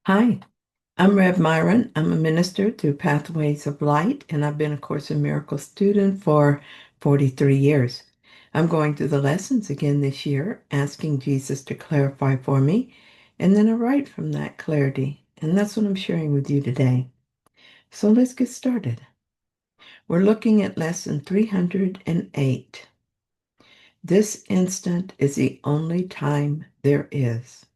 Hi, I'm Rev Myron. I'm a minister through Pathways of Light, and I've been a Course in Miracles student for 43 years. I'm going through the lessons again this year, asking Jesus to clarify for me, and then I write from that clarity. And that's what I'm sharing with you today. So let's get started. We're looking at lesson 308. This instant is the only time there is.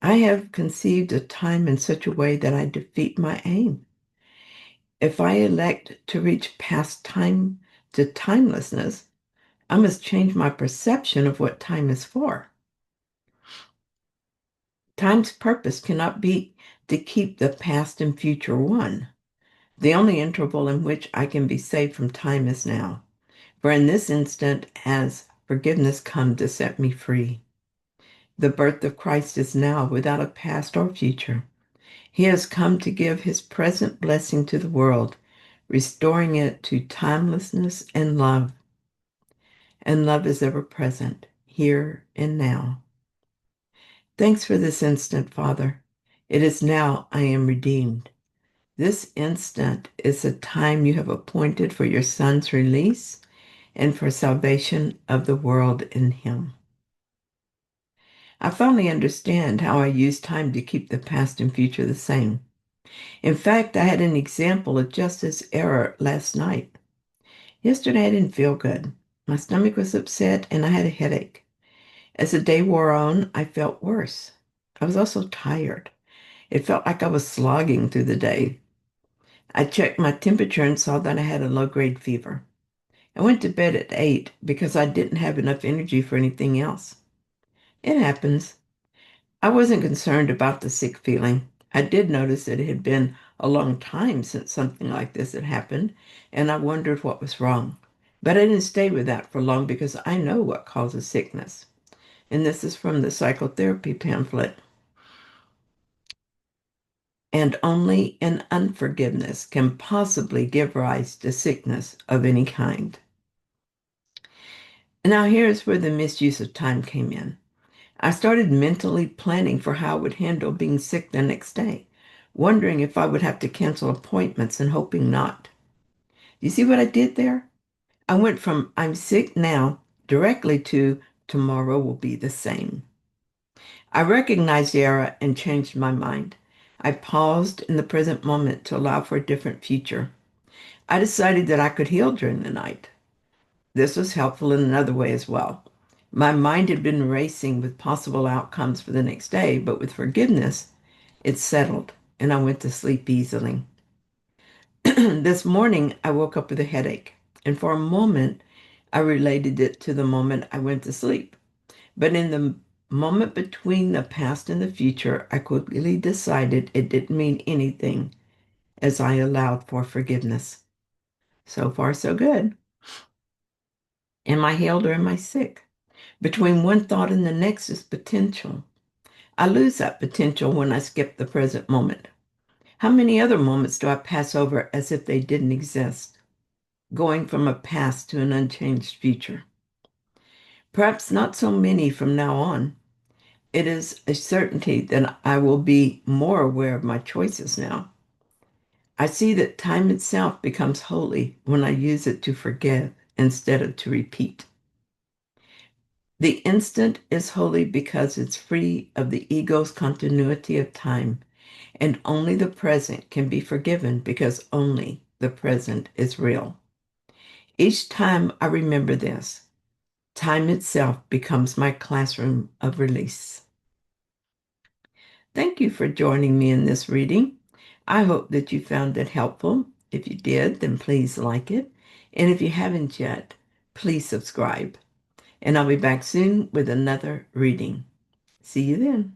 I have conceived a time in such a way that I defeat my aim. If I elect to reach past time to timelessness, I must change my perception of what time is for. Time's purpose cannot be to keep the past and future one. The only interval in which I can be saved from time is now. For in this instant has forgiveness come to set me free. The birth of Christ is now without a past or future. He has come to give his present blessing to the world, restoring it to timelessness and love. And love is ever present, here and now. Thanks for this instant, Father. It is now I am redeemed. This instant is the time you have appointed for your Son's release and for salvation of the world in him. I finally understand how I use time to keep the past and future the same. In fact, I had an example of just this error last night. Yesterday, I didn't feel good. My stomach was upset and I had a headache. As the day wore on, I felt worse. I was also tired. It felt like I was slogging through the day. I checked my temperature and saw that I had a low-grade fever. I went to bed at 8 because I didn't have enough energy for anything else. It happens. I wasn't concerned about the sick feeling. I did notice that it had been a long time since something like this had happened, and I wondered what was wrong. But I didn't stay with that for long because I know what causes sickness. And this is from the psychotherapy pamphlet. And only an unforgiveness can possibly give rise to sickness of any kind. Now, here's where the misuse of time came in. I started mentally planning for how I would handle being sick the next day, wondering if I would have to cancel appointments and hoping not. You see what I did there? I went from I'm sick now directly to tomorrow will be the same. I recognized the error and changed my mind. I paused in the present moment to allow for a different future. I decided that I could heal during the night. This was helpful in another way as well. My mind had been racing with possible outcomes for the next day, but with forgiveness, it settled and I went to sleep easily. This morning, I woke up with a headache, and for a moment, I related it to the moment I went to sleep. But in the moment between the past and the future, I quickly decided it didn't mean anything as I allowed for forgiveness. So far, so good. Am I healed or am I sick? Between one thought and the next is potential. I lose that potential when I skip the present moment. How many other moments do I pass over as if they didn't exist, going from a past to an unchanged future? Perhaps not so many from now on. It is a certainty that I will be more aware of my choices now. I see that time itself becomes holy when I use it to forgive instead of to repeat. The instant is holy because it's free of the ego's continuity of time, and only the present can be forgiven because only the present is real. Each time I remember this, time itself becomes my classroom of release. Thank you for joining me in this reading. I hope that you found it helpful. If you did, then please like it. And if you haven't yet, please subscribe. And I'll be back soon with another reading. See you then.